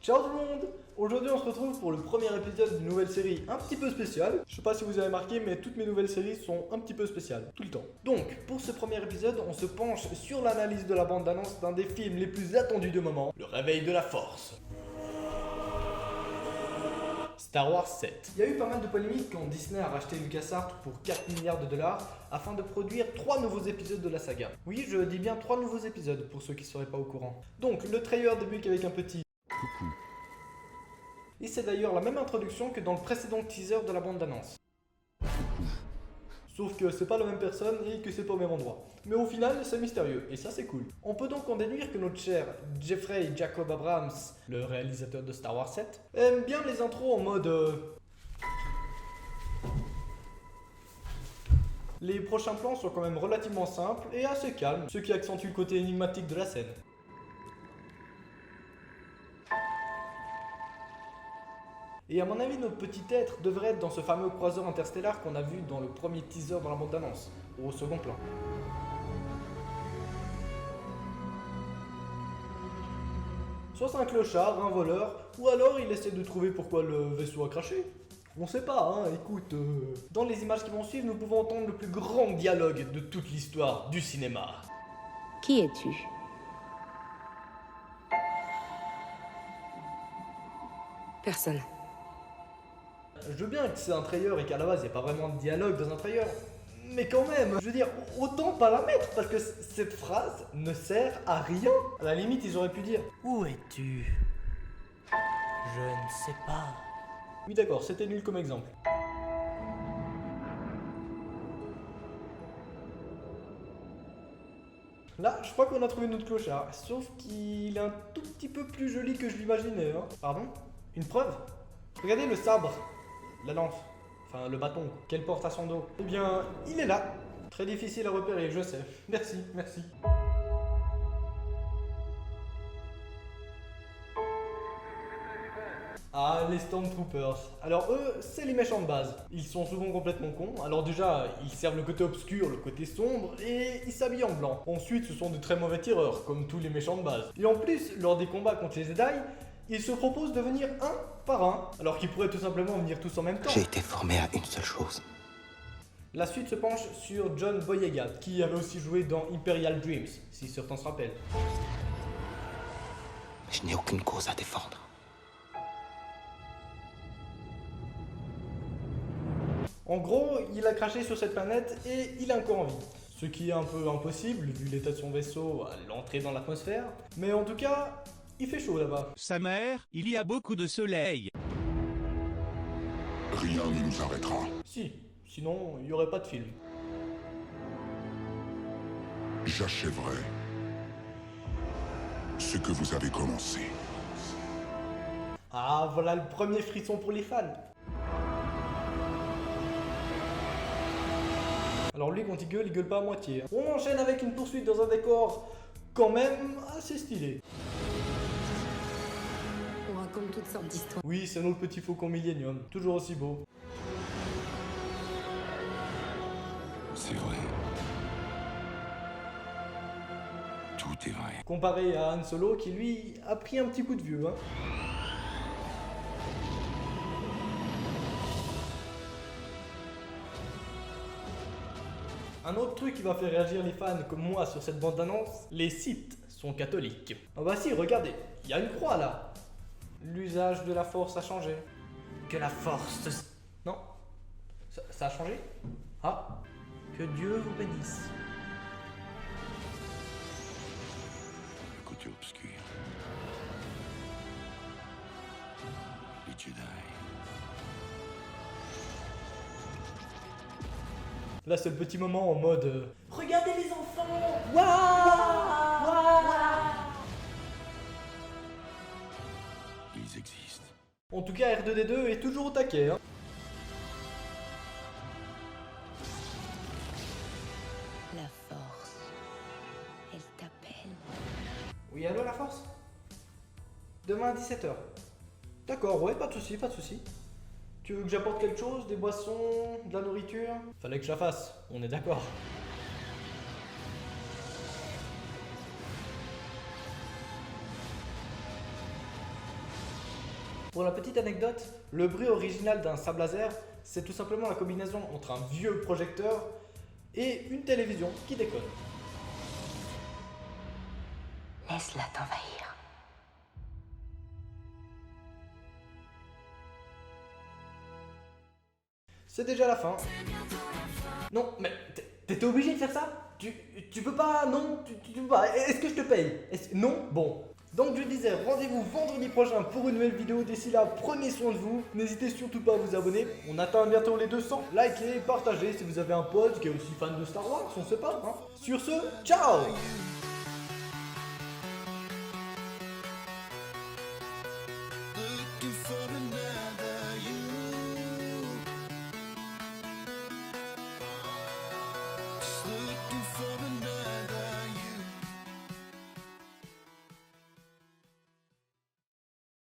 Ciao tout le monde! Aujourd'hui on se retrouve pour le premier épisode d'une nouvelle série un petit peu spéciale. Je sais pas si vous avez remarqué mais toutes mes nouvelles séries sont un petit peu spéciales, tout le temps. Donc pour ce premier épisode on se penche sur l'analyse de la bande-annonce d'un des films les plus attendus du moment, Le Réveil de la Force. Star Wars 7. Il y a eu pas mal de polémiques quand Disney a racheté LucasArts pour 4 milliards de dollars afin de produire 3 nouveaux épisodes de la saga. Oui, je dis bien 3 nouveaux épisodes pour ceux qui seraient pas au courant. Donc le trailer débute avec un petit coucou. Et c'est d'ailleurs la même introduction que dans le précédent teaser de la bande-annonce. Sauf que c'est pas la même personne et que c'est pas au même endroit. Mais au final, c'est mystérieux, et ça c'est cool. On peut donc en déduire que notre cher Jeffrey Jacob Abrams, le réalisateur de Star Wars 7, aime bien les intros en mode... Les prochains plans sont quand même relativement simples et assez calmes, ce qui accentue le côté énigmatique de la scène. Et à mon avis, notre petit être devrait être dans ce fameux croiseur interstellaire qu'on a vu dans le premier teaser dans la bande-annonce, au second plan. Soit c'est un clochard, un voleur, ou alors il essaie de trouver pourquoi le vaisseau a craché. On sait pas, hein, écoute... Dans les images qui vont suivre, nous pouvons entendre le plus grand dialogue de toute l'histoire du cinéma. Qui es-tu? Personne. Je veux bien que c'est un trailer et qu'à la base il n'y a pas vraiment de dialogue dans un trailer, mais quand même, je veux dire, autant pas la mettre parce que cette phrase ne sert à rien. À la limite, ils auraient pu dire « Où es-tu » Je ne sais pas. Oui d'accord, c'était nul comme exemple. Là, je crois qu'on a trouvé notre clochard, sauf qu'il est un tout petit peu plus joli que je l'imaginais, hein. Pardon? Une preuve? Regardez le sabre, la lance, enfin le bâton, qu'elle porte à son dos. Eh bien, il est là. Très difficile à repérer, je sais. Merci, merci. Ah, les Stormtroopers. Alors eux, c'est les méchants de base. Ils sont souvent complètement cons. Alors déjà, ils servent le côté obscur, le côté sombre, et ils s'habillent en blanc. Ensuite, ce sont de très mauvais tireurs, comme tous les méchants de base. Et en plus, lors des combats contre les Jedi, ils se proposent de venir un par un, alors qu'ils pourraient tout simplement venir tous en même temps. J'ai été formé à une seule chose. La suite se penche sur John Boyega, qui avait aussi joué dans Imperial Dreams, si certains se rappellent. Je n'ai aucune cause à défendre. En gros, il a craché sur cette planète et il est encore en vie. Ce qui est un peu impossible, vu l'état de son vaisseau à l'entrée dans l'atmosphère. Mais en tout cas, il fait chaud là-bas. Sa mère, il y a beaucoup de soleil. Rien ne nous arrêtera. Si, sinon il n'y aurait pas de film. J'achèverai ce que vous avez commencé. Ah, voilà le premier frisson pour les fans. Alors lui, quand il gueule pas à moitié. On enchaîne avec une poursuite dans un décor quand même assez stylé. On raconte toutes sortes d'histoires. Oui, c'est notre petit faucon Millennium, toujours aussi beau. C'est vrai. Tout est vrai. Comparé à Han Solo qui lui a pris un petit coup de vieux, hein. Un autre truc qui va faire réagir les fans comme moi sur cette bande-annonce, les Sith sont catholiques. Ah bah si, regardez, il y a une croix là. L'usage de la force a changé. Que la force... Non, ça a changé? Ah, que Dieu vous bénisse. Le côté obscur. Les Jedi. Là c'est le petit moment en mode... Regardez les enfants! Waouh! Ils existent. En tout cas R2D2 est toujours au taquet, hein. La force, elle t'appelle. Oui, allô la force? Demain à 17h. D'accord, ouais, pas de soucis, pas de soucis. Tu veux que j'apporte quelque chose? Des boissons? De la nourriture? Fallait que je la fasse, on est d'accord. Pour la petite anecdote, le bruit original d'un sabre laser, c'est tout simplement la combinaison entre un vieux projecteur et une télévision qui déconne. Laisse-la t'envahir. C'est déjà la fin. Non, mais t'étais obligé de faire ça? Tu peux pas, non, tu peux pas. Est-ce que je te paye? Non? Bon. Donc je disais, rendez-vous vendredi prochain pour une nouvelle vidéo. D'ici là, prenez soin de vous. N'hésitez surtout pas à vous abonner. On atteint bientôt les 200. Likez, partagez si vous avez un pote qui est aussi fan de Star Wars, on sait pas. Hein. Sur ce, ciao!